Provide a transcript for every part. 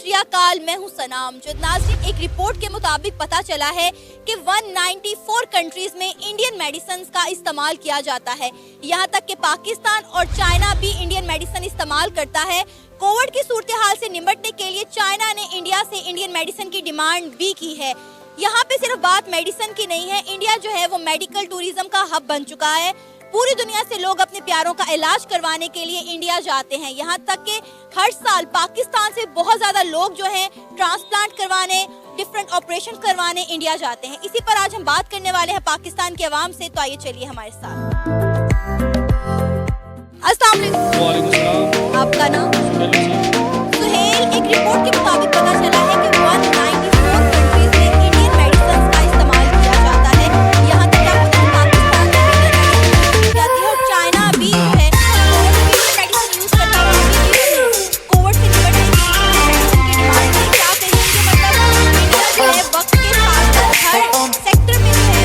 श्री अकाल, मैं हूं सनाम। जो नाज़रीन, एक रिपोर्ट के मुताबिक पता चला है कि 194 कंट्रीज में इंडियन मेडिसिन का इस्तेमाल किया जाता है। यहां तक कि पाकिस्तान और चाइना भी इंडियन मेडिसिन इस्तेमाल करता है। कोविड की सूरत हाल से निपटने के लिए चाइना ने इंडिया से इंडियन मेडिसिन की डिमांड भी की है। यहाँ पे सिर्फ बात मेडिसिन की नहीं है, इंडिया जो है वो मेडिकल टूरिज्म का हब बन चुका है। पूरी दुनिया से लोग अपने प्यारों का इलाज करवाने के लिए इंडिया जाते हैं। यहाँ तक कि हर साल पाकिस्तान से बहुत ज़्यादा लोग जो हैं ट्रांसप्लांट करवाने, डिफरेंट ऑपरेशन करवाने इंडिया जाते हैं। इसी पर आज हम बात करने वाले हैं पाकिस्तान के अवाम से, तो आइए चलिए हमारे साथ। अस्सलाम वालेकुम। आपका नाम? सुहेल। एक रिपोर्ट के मुताबिक पता चला है कि 194 कंट्रीज में इंडियन मेडिसिन का इस्तेमाल किया जाता है। यहाँ तक आपको पाकिस्तान में इंडियन जाती है और चाइना भी जो है मेडिसिन यूज करता है। कोविड से निपटने के लिए क्या कहेंगे, मतलब इंडिया जो है वक्त के साथ हर सेक्टर में जो है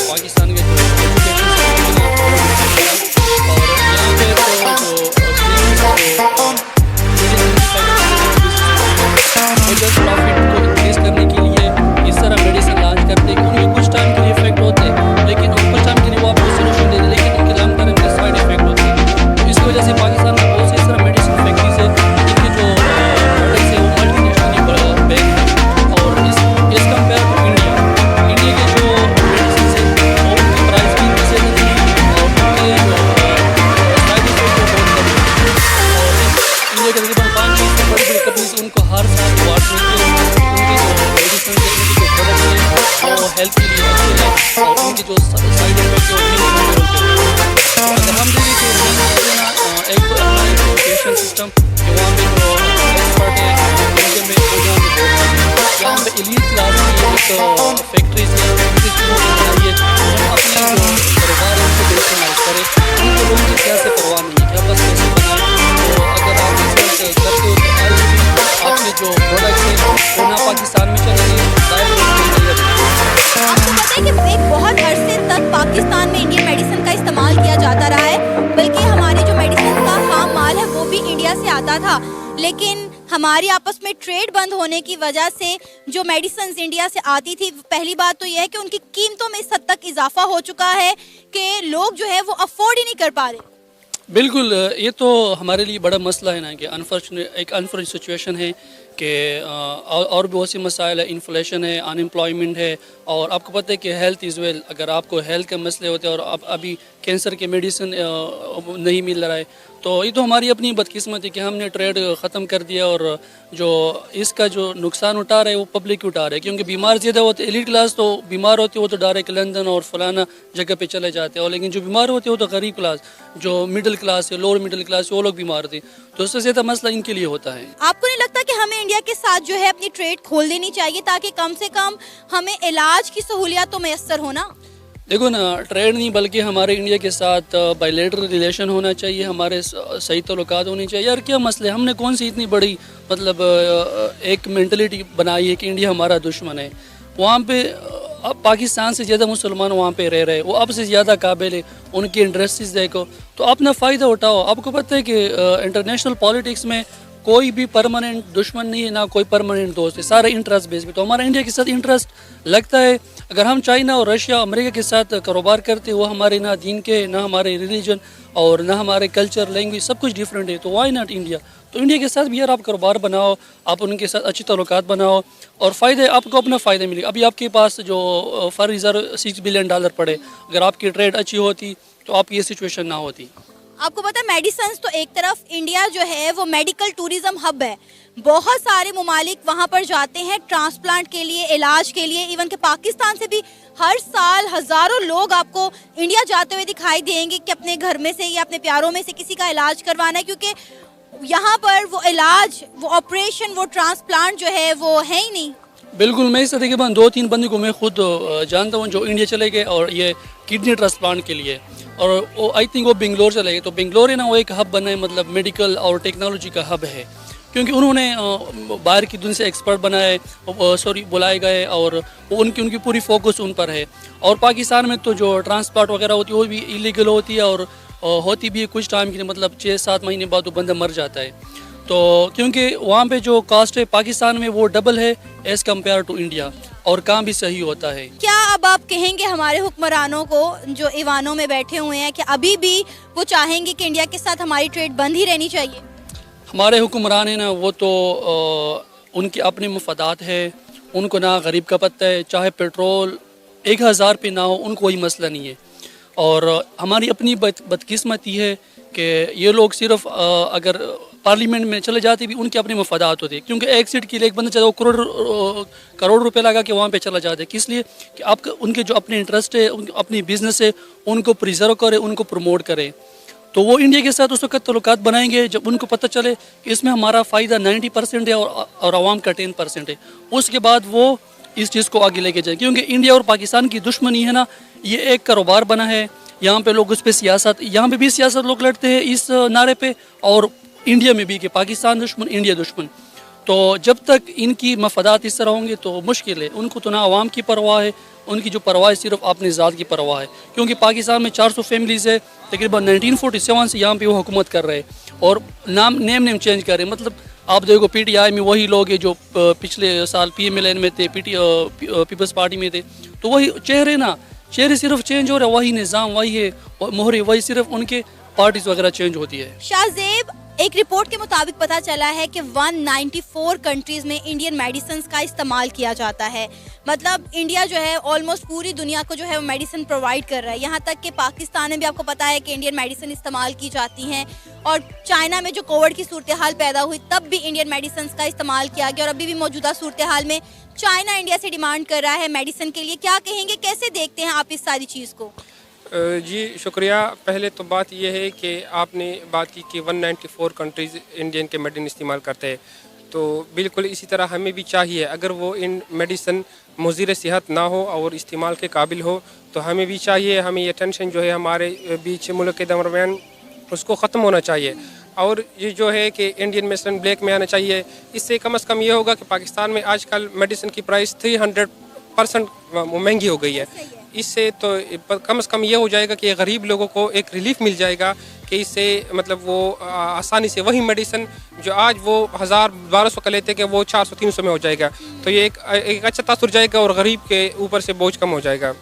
पाकिस्तान के प्रॉफिट को इंक्रीज करने के लिए इस तरह मेडिसिन लॉन्च करते हैं। उनके कुछ टाइम के लिए इफेक्ट होते हैं, लेकिन कुछ टाइम के लिए वो आपको सोल्यूशन देते हैं, लेकिन उनके लॉन्ग टर्म में साइड इफेक्ट होते हैं। तो इसकी वजह से पाकिस्तान में बहुत सी इस तरह मेडिसिन फैक्ट्रीज है जिनके जो प्रोडक्ट्स है वो मल्टीनेशनली बैग है। और इस कंपेयर टू इंडिया के जो मेडिसिन है वो उनकी प्राइस भी इनसे नहीं है और उनके जो साइड इफेक्ट बहुत कम है। और इंडिया के तकरीबन 5 से बड़ी बड़ी कंपनीज उनको हर साल अवार्ड मिलते हैं। उनके जो मेडिसिन है, उनके जो प्रोडक्ट्स हैं वो हेल्थ के लिए अच्छे हैं और उनके जो साइड इफेक्ट है वो नहीं होते हैं। अगर हम देखें तो एक तो हमारे जो एजुकेशन सिस्टम वहाँ पे जो एक्सपर्ट है उनके में प्रोग्राम में बहुत यहाँ पे एलीट क्लास की एक फैक्ट्रीज है, उनके चाहिए हम अपने जो कारोबार है उनको डिजिटलाइज करें। उनको लोगों की क्या से परवाह नहीं है, क्या बस कैसे बनाए। तो अगर आप बिजनेस करते हो तो आज भी आपके जो प्रोडक्ट्स हैं वो ना पाकिस्तान में चलेंगे, आपको पता है कि एक बहुत अरसे तक पाकिस्तान में इंडियन मेडिसिन का इस्तेमाल किया जाता रहा है, बल्कि हमारे जो मेडिसिन का खाम माल है वो भी इंडिया से आता था। लेकिन हमारी आपस में ट्रेड बंद होने की वजह से जो मेडिसिन इंडिया से आती थी, पहली बात तो यह है कि उनकी कीमतों में इस हद तक इजाफा हो चुका है कि लोग जो है वो अफोर्ड ही नहीं कर पा रहे। बिल्कुल, ये तो हमारे लिए बड़ा मसला है ना कि अनफॉर्चुनेट सिचुएशन है कि और भी बहुत सी मसाइल है, इन्फ्लेशन है, अनएम्प्लॉयमेंट है। और आपको पता है कि हेल्थ इज़ वेल, अगर आपको हेल्थ के मसले होते हैं और अब अभी कैंसर के मेडिसिन नहीं मिल रहा है, तो ये तो हमारी अपनी बदकिस्मत है कि हमने ट्रेड ख़त्म कर दिया और जो इसका जो नुकसान उठा रहे हैं वो पब्लिक उठा रहे हैं। क्योंकि बीमार ज़्यादा होते, एलीट क्लास तो बीमार होती है वो तो डायरेक्ट लंदन और फलाना जगह पे चले जाते हैं, और लेकिन जो बीमार होते हैं वो तो गरीब क्लास, जो मिडिल क्लास है, लोअर मिडिल क्लास है, वो लोग बीमार थे। तो उससे ज़्यादा मसला इनके लिए होता है। आपको नहीं लगता कि हमें इंडिया के साथ जो है अपनी ट्रेड खोल देनी चाहिए ताकि कम से कम हमें इलाज की सहूलियत तो मैसर हो ना? देखो ना, ट्रेड नहीं बल्कि हमारे इंडिया के साथ बायलैटरल रिलेशन होना चाहिए, हमारे सही ताल्लुकात होने चाहिए। यार क्या मसले, हमने कौन सी इतनी बड़ी मतलब एक मेंटलिटी बनाई है कि इंडिया हमारा दुश्मन है। वहाँ पे अब पाकिस्तान से ज़्यादा मुसलमान वहाँ पे रह रहे हैं, वो अब से ज़्यादा काबिल है, उनकी इंडस्ट्रीज देखो तो अपना फ़ायदा उठाओ। आपको पता है कि इंटरनेशनल पॉलिटिक्स में कोई भी परमानेंट दुश्मन नहीं है, ना कोई परमानेंट दोस्त है, सारे इंटरेस्ट बेस पे। तो हमारा इंडिया के साथ इंटरेस्ट लगता है। अगर हम चाइना और रशिया अमेरिका के साथ कारोबार करते हैं, वो हमारे ना दीन के, ना हमारे रिलीजन और ना हमारे कल्चर, लैंग्वेज, सब कुछ डिफरेंट है, तो वाई नॉट इंडिया। तो इंडिया के साथ भी यार आप कारोबार बनाओ, आप उनके साथ अच्छी ताल्लुकात बनाओ और फ़ायदे आपको अपना फ़ायदा मिलेगा। अभी आपके पास जो फॉर रिजर्व $6 बिलियन पड़े, अगर आपकी ट्रेड अच्छी होती तो आपकी ये सिचुएशन ना होती। आपको पता है मेडिसिन तो एक तरफ इंडिया जो है वो मेडिकल टूरिज्म हब है, बहुत सारे ममालिक वहाँ पर जाते हैं ट्रांसप्लांट के लिए, इलाज के लिए। इवन के पाकिस्तान से भी हर साल हज़ारों लोग आपको इंडिया जाते हुए दिखाई देंगे कि अपने घर में से या अपने प्यारों में से किसी का इलाज करवाना है, क्योंकि यहाँ पर वो इलाज, वो ऑपरेशन, वो ट्रांसप्लांट जो है वो है ही नहीं। बिल्कुल, मैं इस तकरीबन 2-3 बंदे को मैं खुद जानता हूँ जो इंडिया चले गए और ये किडनी ट्रांसप्लांट के लिए, और वो आई थिंक वो बेंगलोर चले गए। तो बेंगलोर है ना, वो एक हब बना है, मतलब मेडिकल और टेक्नोलॉजी का हब है, क्योंकि उन्होंने बाहर की दुनिया से एक्सपर्ट बनाए, बुलाए गए और उनकी पूरी फोकस उन पर है। और पाकिस्तान में तो जो ट्रांसप्लांट वगैरह होती है वो भी इलीगल होती है और اور ہوتی بھی ہے کچھ ٹائم کے لیے، مطلب 6-7 مہینے بعد وہ بندہ مر جاتا ہے. تو کیونکہ وہاں پہ جو کاسٹ ہے پاکستان میں وہ ڈبل ہے ایز کمپیئر ٹو انڈیا، اور کام بھی صحیح ہوتا ہے. کیا اب آپ کہیں گے ہمارے حکمرانوں کو جو ایوانوں میں بیٹھے ہوئے ہیں کہ ابھی بھی وہ چاہیں گے کہ انڈیا کے ساتھ ہماری ٹریڈ بند ہی رہنی چاہیے؟ ہمارے حکمران ہیں نا، وہ تو ان کے اپنے مفادات ہے، ان کو نہ غریب کا پتہ ہے، چاہے پیٹرول 1000 پہ نہ ہو ان کو کوئی مسئلہ نہیں ہے. اور ہماری اپنی بدقسمتی ہے کہ یہ لوگ صرف اگر پارلیمنٹ میں چلے جاتے بھی ان کے اپنے مفادات ہوتے، کیونکہ ایک سیٹ کے لیے ایک بندہ چاہے وہ کروڑ روپے لگا کے وہاں پہ چلا جاتا ہے. کس لیے کہ آپ ان کے جو اپنے انٹرسٹ ہے، اپنی بزنس ہے، ان کو پریزرو کرے، ان کو پروموٹ کرے. تو وہ انڈیا کے ساتھ اس وقت تعلقات بنائیں گے جب ان کو پتہ چلے کہ اس میں ہمارا فائدہ 90% ہے اور عوام کا 10% ہے. اس کے بعد وہ اس چیز کو آگے لے کے جائیں، کیونکہ انڈیا اور پاکستان کی دشمنی ہے نا، یہ ایک کاروبار بنا ہے. یہاں پہ لوگ اس پہ سیاست، یہاں پہ بھی سیاست لوگ لڑتے ہیں اس نعرے پہ، اور انڈیا میں بھی کہ پاکستان دشمن انڈیا دشمن. تو جب تک ان کی مفادات اس طرح ہوں گے تو مشکل ہے. ان کو تو نہ عوام کی پرواہ ہے، ان کی جو پرواہ ہے صرف اپنی ذات کی پرواہ ہے. کیونکہ پاکستان میں 400 فیملیز ہے، تقریباً 1947 سے یہاں پہ وہ حکومت کر رہے ہیں اور نیم چینج کر رہے ہیں. مطلب آپ دیکھو پی ٹی آئی میں وہی لوگ ہیں جو پچھلے سال پی ایم ایل این میں تھے، پیپلز پارٹی میں تھے، تو وہی چہرے صرف چینج ہو رہے، وہی نظام وہی ہے، مہرے وہی، صرف ان کے پارٹیز وغیرہ چینج ہوتی ہے. شاہ زیب، ایک رپورٹ کے مطابق پتہ چلا ہے کہ 194 کنٹریز میں انڈین میڈیسنز کا استعمال کیا جاتا ہے. مطلب انڈیا جو ہے آلموسٹ پوری دنیا کو جو ہے وہ میڈیسن پرووائڈ کر رہا ہے. یہاں تک کہ پاکستان میں بھی آپ کو پتہ ہے کہ انڈین میڈیسن استعمال کی جاتی ہیں، اور چائنا میں جو کووڈ کی صورتحال پیدا ہوئی تب بھی انڈین میڈیسنز کا استعمال کیا گیا، اور ابھی بھی موجودہ صورتحال میں چائنا انڈیا سے ڈیمانڈ کر رہا ہے میڈیسن کے لیے. کیا کہیں گے، کیسے دیکھتے ہیں آپ اس ساری چیز کو؟ جی شکریہ. پہلے تو بات یہ ہے کہ آپ نے بات کی کہ 194 کنٹریز انڈین کے میڈیسن استعمال کرتے ہیں، تو بالکل اسی طرح ہمیں بھی چاہیے اگر وہ ان میڈیسن مضر صحت نہ ہو اور استعمال کے قابل ہو تو ہمیں بھی چاہیے، ہمیں یہ ٹینشن جو ہے ہمارے بیچ ملک کے درمیان اس کو ختم ہونا چاہیے. اور یہ جو ہے کہ انڈین میڈیسن بلیک میں آنا چاہیے. اس سے کم از کم یہ ہوگا کہ پاکستان میں آج کل میڈیسن کی پرائس 300% مہنگی ہو گئی ہے. اس سے تو کم از کم یہ ہو جائے گا کہ غریب لوگوں کو ایک ریلیف مل جائے گا کہ اس سے مطلب وہ آسانی سے وہی میڈیسن جو آج وہ 1000-1200 کا لیتے کہ وہ 400-300 میں ہو جائے گا. تو یہ ایک اچھا تاثر جائے گا اور غریب کے اوپر سے بوجھ کم ہو جائے گا.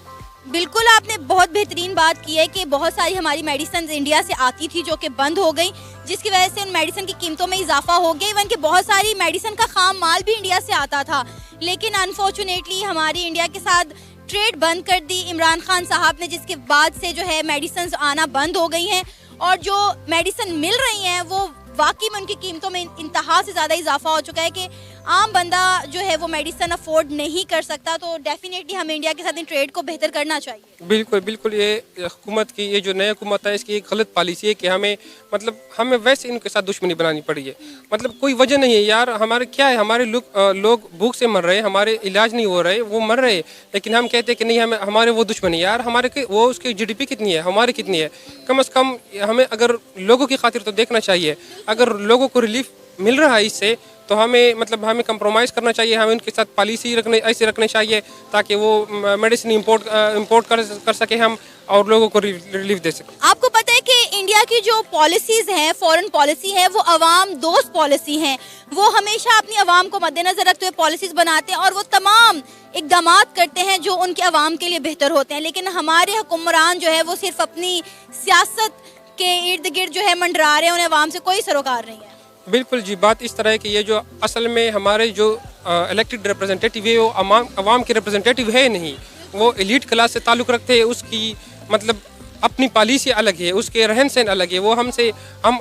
بالکل، آپ نے بہت بہترین بات کی ہے کہ بہت ساری ہماری میڈیسنز انڈیا سے آتی تھی جو کہ بند ہو گئی، جس کی وجہ سے ان میڈیسن کی قیمتوں میں اضافہ ہو گیا. ایون کہ بہت ساری میڈیسن کا خام مال بھی انڈیا سے آتا تھا، لیکن انفارچونیٹلی ہماری انڈیا کے ساتھ ٹریڈ بند کر دی عمران خان صاحب نے، جس کے بعد سے جو ہے میڈیسنز آنا بند ہو گئی ہیں، اور جو میڈیسن مل رہی ہیں وہ واقعی میں ان کی قیمتوں میں انتہا سے زیادہ اضافہ ہو چکا ہے کہ عام بندہ جو ہے وہ میڈیسن افورڈ نہیں کر سکتا. تو ڈیفینیٹلی ہمیں انڈیا کے ساتھ ان ٹریڈ کو بہتر کرنا چاہیے. بالکل یہ حکومت کی، یہ جو نئی حکومت ہے اس کی ایک غلط پالیسی ہے کہ ہمیں ویسے ان کے ساتھ دشمنی بنانی پڑی ہے. مطلب کوئی وجہ نہیں ہے یار. ہمارے کیا ہے، ہمارے لوگ بھوک سے مر رہے ہیں، ہمارے علاج نہیں ہو رہے، وہ مر رہے ہیں، لیکن ہم کہتے ہیں کہ نہیں ہمارے وہ دشمنی یار. ہمارے وہ اس کی جی ڈی پی کتنی ہے، ہماری کتنی ہے. کم از کم ہمیں اگر لوگوں کی خاطر تو دیکھنا چاہیے. اگر لوگوں کو ریلیف مل رہا ہے اس سے تو ہمیں کمپرومائز کرنا چاہیے. ہمیں ان کے ساتھ پالیسی ایسے رکھنے چاہیے تاکہ وہ میڈیسن امپورٹ کر سکے ہم اور لوگوں کو ریلیف دے سکیں. آپ کو پتہ ہے کہ انڈیا کی جو پالیسیز ہیں، فورن پالیسی ہے، وہ عوام دوست پالیسی ہیں. وہ ہمیشہ اپنی عوام کو مد نظر رکھتے ہوئے پالیسیز بناتے ہیں اور وہ تمام اقدامات کرتے ہیں جو ان کے عوام کے لیے بہتر ہوتے ہیں. لیکن ہمارے حکمران جو ہے وہ صرف اپنی سیاست کے ارد گرد جو ہے منڈرا رہے ہیں، انہیں عوام سے کوئی سروکار نہیں ہے. بالکل جی، بات اس طرح ہے کہ یہ جو اصل میں ہمارے جو الیکٹڈ ریپرزنٹیٹیو ہے وہ عوام کے ریپرزنٹیٹیو ہے نہیں. وہ ایلیٹ کلاس سے تعلق رکھتے ہیں، اس کی مطلب اپنی پالیسی الگ ہے، اس کے رہن سہن الگ ہے. وہ ہم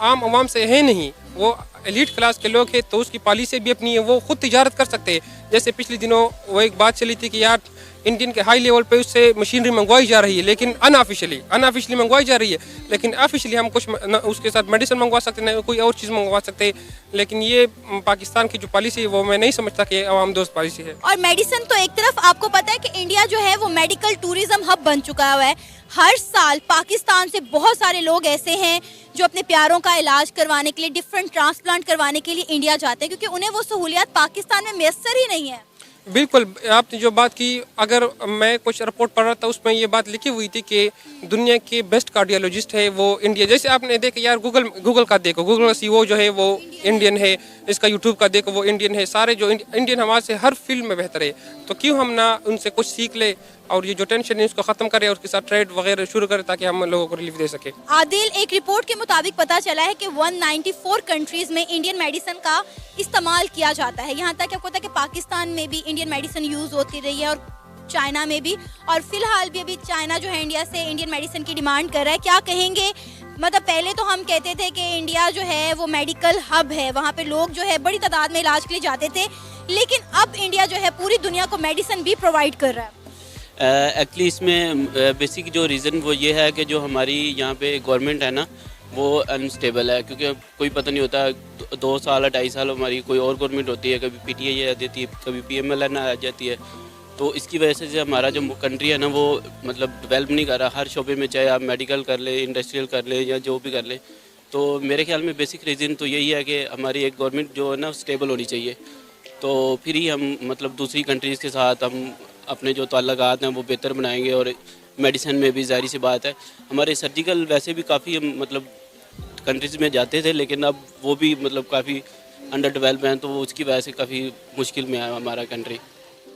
عام عوام سے ہیں نہیں، وہ ایلیٹ کلاس کے لوگ ہیں تو اس کی پالیسی بھی اپنی ہے. وہ خود تجارت کر سکتے ہیں. جیسے پچھلے دنوں وہ ایک بات چلی تھی کہ یار انڈین کے ہائی لیول پہ اس سے مشینری منگوائی جا رہی ہے، لیکن انآفیشلی منگوائی جا رہی ہے. لیکن آفیشلی ہم کچھ اس کے ساتھ میڈیسن منگوا سکتے ہیں، کوئی اور چیز منگوا سکتے ہیں. لیکن یہ پاکستان کی جو پالیسی ہے وہ میں نہیں سمجھتا کہ عوام دوست پالیسی ہے. اور میڈیسن تو ایک طرف، آپ کو پتہ ہے کہ انڈیا جو ہے وہ میڈیکل ٹوریزم ہب بن چکا ہوا ہے. ہر سال پاکستان سے بہت سارے لوگ ایسے ہیں جو اپنے پیاروں کا علاج کروانے کے لیے، ڈفرینٹ ٹرانسپلانٹ کروانے کے لیے انڈیا جاتے ہیں، کیونکہ انہیں وہ سہولیات پاکستان میں میسر ہی نہیں ہے. बिल्कुल, आपने जो बात की, अगर मैं कुछ रिपोर्ट पढ़ रहा था उसमें ये बात लिखी हुई थी कि दुनिया के बेस्ट कार्डियोलॉजिस्ट है वो इंडिया। जैसे आपने देखा यार, गूगल का देखो, गूगल का सीईओ जो है वो इंडियन है, इसका यूट्यूब का देखो वो इंडियन है, सारे जो इंडियन हमारे से हर फील्ड में बेहतर है। तो क्यों हम ना उनसे कुछ सीख ले और ये जो टेंशन है उसको ख़त्म करें और उसके साथ ट्रेड वगैरह शुरू करें ताकि हम लोगों को रिलीफ दे सके। आदिल, एक रिपोर्ट के मुताबिक पता चला है कि 194 कंट्रीज में इंडियन मेडिसिन का इस्तेमाल किया जाता है। यहाँ तक क्या होता है कि पाकिस्तान में भी इंडियन मेडिसिन यूज़ होती रही है और चाइना में भी, और फिलहाल भी अभी चाइना जो है इंडिया से इंडियन मेडिसिन की डिमांड कर रहा है। क्या कहेंगे, मतलब पहले तो हम कहते थे कि इंडिया जो है वो मेडिकल हब है, वहाँ पे लोग जो है बड़ी तादाद में इलाज के लिए जाते थे, लेकिन अब इंडिया जो है पूरी दुनिया को मेडिसिन भी प्रोवाइड कर रहा है। एक्चुअली इसमें बेसिक जो रीज़न वो ये है कि जो हमारी यहाँ पे गवर्नमेंट है ना वो अनस्टेबल है, क्योंकि कोई पता नहीं होता 2 साल 2.5 साल हमारी कोई और गवर्नमेंट होती है, कभी पीटीआई आ जाती है, कभी पीएमएलएन आ जाती है। तो इसकी वजह से हमारा जो कंट्री है ना वो मतलब डेवलप नहीं कर रहा हर शोबे में, चाहे आप मेडिकल कर ले, इंडस्ट्रियल कर ले या जो भी कर ले। तो मेरे ख्याल में बेसिक रीज़न तो यही है कि हमारी एक गवर्नमेंट जो है ना स्टेबल होनी चाहिए, तो फिर ही हम मतलब दूसरी कंट्रीज़ के साथ हम अपने जो ताल्लुकात हैं वो बेहतर बनाएंगे। और मेडिसिन में भी ज़ाहिर सी बात है, हमारे सर्जिकल वैसे भी काफ़ी हम मतलब कंट्रीज़ में जाते थे, लेकिन अब वो भी मतलब काफ़ी अंडर डेवलप हैं, तो उसकी वजह से काफ़ी मुश्किल में है हमारा कंट्री।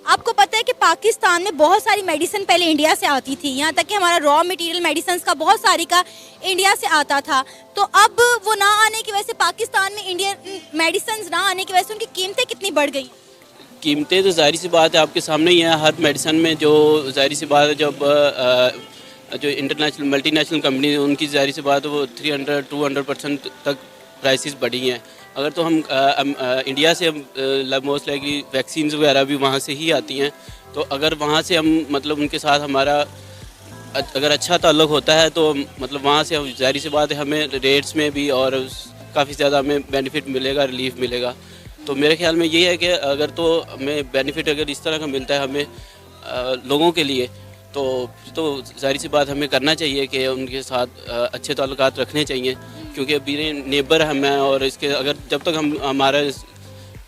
आपको पता है कि पाकिस्तान में बहुत सारी मेडिसिन पहले इंडिया से आती थी, यहाँ तक कि हमारा रॉ मटेरियल मेडिसिन का बहुत सारी का इंडिया से आता था। तो अब वो ना आने की वजह से, पाकिस्तान में इंडियन मेडिसिन ना आने की वजह से उनकी कीमतें कितनी बढ़ गई? कीमतें तो ज़ाहिर सी बात है आपके सामने ही है, हर मेडिसिन में जो ज़ाहिर सी बात है जब जो इंटरनेशनल मल्टीनेशनल कंपनी है उनकी ज़ाहिर सी बात है वो 300-200% तक प्राइसेस बढ़ी हैं। अगर तो हम इंडिया से मोस्ट लाइकली वैक्सीन वगैरह भी वहाँ से ही आती हैं, तो अगर वहाँ से हम मतलब उनके साथ हमारा अगर अच्छा ताल्लुक़ होता है तो मतलब वहाँ से ज़ाहिर सी बात है हमें रेट्स में भी और काफ़ी ज़्यादा हमें बेनिफिट मिलेगा, रिलीफ मिलेगा। तो मेरे ख्याल में ये है कि अगर तो हमें बेनिफिट अगर इस तरह का मिलता है हमें लोगों के लिए, तो ज़ाहिर सी बात हमें करना चाहिए कि उनके साथ अच्छे ताल्लुकात रखने चाहिए, क्योंकि अभी नेबर हम हैं और इसके अगर जब तक हम हमारे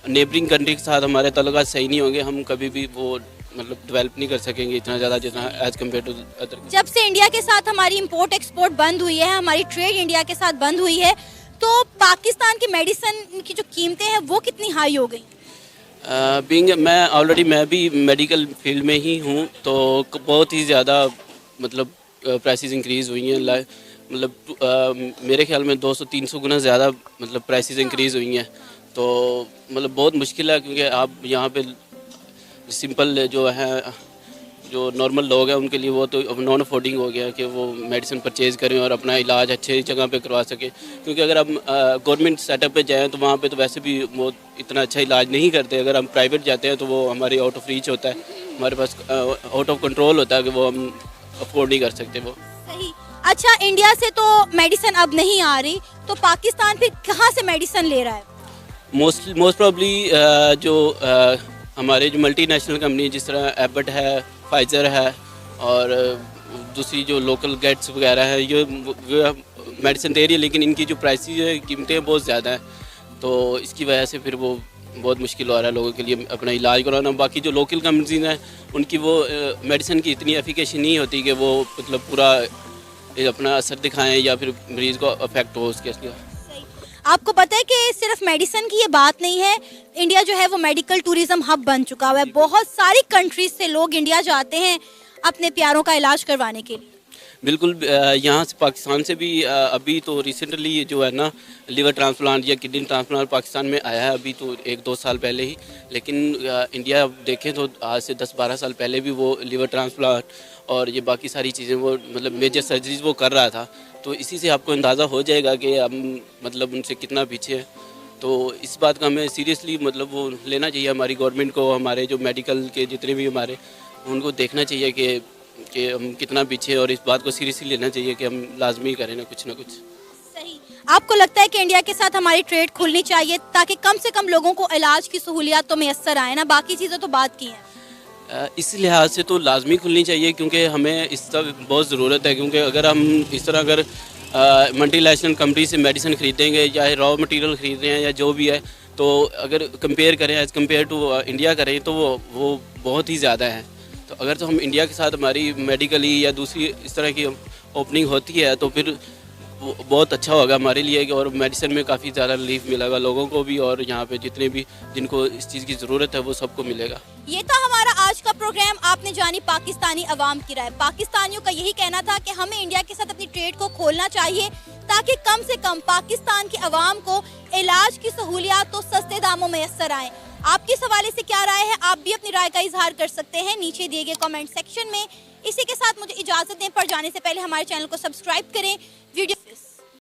नेबरिंग कंट्री के साथ हमारे ताल्लुकात सही नहीं होंगे हम कभी भी वो मतलब डेवलप नहीं कर सकेंगे इतना ज़्यादा जितना एज़ कम्पेयर टू अदर। जब से इंडिया के साथ हमारी इंपोर्ट एक्सपोर्ट बंद हुई है, हमारी ट्रेड इंडिया के साथ बंद हुई है, तो पाकिस्तान की मेडिसिन की जो कीमतें हैं वो कितनी हाई हो गई? मैं भी मेडिकल फील्ड में ही हूँ, तो बहुत ही ज़्यादा मतलब प्राइसेस इंक्रीज़ हुई हैं। मतलब मेरे ख्याल में 200-300 गुना ज़्यादा मतलब प्राइसेस इंक्रीज़ हुई हैं। तो मतलब बहुत मुश्किल है, क्योंकि आप यहाँ पे सिंपल जो है जो नॉर्मल लोग हैं उनके लिए वो तो नॉन अफोर्डिंग हो गया कि वो मेडिसिन परचेज़ करें और अपना इलाज अच्छे जगह पे करवा सकें, क्योंकि अगर हम गवर्नमेंट सेटअप पे जाएं तो वहाँ पे तो वैसे भी वो इतना अच्छा इलाज नहीं करते। अगर हम प्राइवेट जाते हैं तो वो हमारे आउट ऑफ रीच होता है, हमारे पास आउट ऑफ कंट्रोल होता है कि वो हम अफोर्ड नहीं कर सकते वो। सही। अच्छा, इंडिया से तो मेडिसिन अब नहीं आ रही, तो पाकिस्तान फिर कहाँ से मेडिसिन ले रहा है? मोस्ट प्रॉब्ली जो हमारे जो मल्टी नेशनल कंपनी जिस तरह एबट है, फाइज़र है और दूसरी जो लोकल गेट्स वगैरह है, ये मेडिसिन दे रही है, लेकिन इनकी जो प्राइसेस है कीमतें बहुत ज़्यादा हैं, तो इसकी वजह से फिर वो बहुत मुश्किल हो रहा है लोगों के लिए अपना इलाज कराना। बाकी जो लोकल कंपनीज हैं उनकी वो मेडिसिन की इतनी एफिकेसी नहीं होती कि वो मतलब पूरा अपना असर दिखाएं या फिर मरीज़ को अफेक्ट हो उसके लिए। आपको पता है कि सिर्फ मेडिसिन की ये बात नहीं है, इंडिया जो है वो मेडिकल टूरिज्म हब बन चुका हुआ है। बहुत सारी कंट्रीज से लोग इंडिया जाते हैं अपने प्यारों का इलाज करवाने के लिए। बिल्कुल, यहाँ से पाकिस्तान से भी अभी तो रिसेंटली जो है ना लीवर ट्रांसप्लांट या किडनी ट्रांसप्लांट पाकिस्तान में आया है, अभी तो 1-2 साल पहले ही। लेकिन इंडिया देखें तो आज से 10-12 साल पहले भी वो लीवर ट्रांसप्लांट और ये बाकी सारी चीज़ें वो मतलब मेजर सर्जरीज वो कर रहा था। तो इसी से आपको अंदाज़ा हो जाएगा कि हम मतलब उनसे कितना पीछे हैं। तो इस बात का हमें सीरियसली मतलब वो लेना चाहिए, हमारी गवर्नमेंट को, हमारे जो मेडिकल के जितने भी हमारे उनको देखना चाहिए कि हम कितना पीछे, और इस बात को सीरियसली लेना चाहिए कि हम लाजमी करें ना कुछ। सही। आपको लगता है कि इंडिया के साथ हमारी ट्रेड खुलनी चाहिए ताकि कम से कम लोगों को इलाज की सहूलियत तो मैसर आए ना? बाकी चीज़ें तो बात की हैं। इस लिहाज से तो लाजमी खुलनी चाहिए, क्योंकि हमें इसका बहुत ज़रूरत है। क्योंकि अगर हम इस तरह अगर मल्टी नेशनल कंपनी से मेडिसिन खरीदेंगे, चाहे रॉ मटेरियल खरीद रहे हैं या जो भी है, तो अगर कंपेयर करें एज़ कम्पेयर टू इंडिया करें तो वो बहुत ही ज़्यादा है। तो अगर तो हम इंडिया के साथ हमारी मेडिकली या दूसरी इस तरह की ओपनिंग होती है तो फिर वो बहुत अच्छा होगा हमारे लिए, और मेडिसिन में काफ़ी ज़्यादा रिलीफ मिलेगा लोगों को भी, और यहाँ पे जितने भी जिनको इस चीज़ की ज़रूरत है वो सबको मिलेगा। ये था हमारा आज का प्रोग्राम। आपने जानी पाकिस्तानी अवाम की राय। पाकिस्तानियों का यही कहना था कि हमें इंडिया के साथ अपनी ट्रेड को खोलना चाहिए ताकि कम से कम पाकिस्तान की अवाम को इलाज की सहूलियात तो सस्ते दामों में मैसर आएँ। आपकी इस हवाले से क्या राय है? आप भी अपनी राय का इजहार कर सकते हैं नीचे दिए गए कमेंट सेक्शन में। इसी के साथ मुझे इजाज़त दें, पर जाने से पहले हमारे चैनल को सब्सक्राइब करें। वीडियो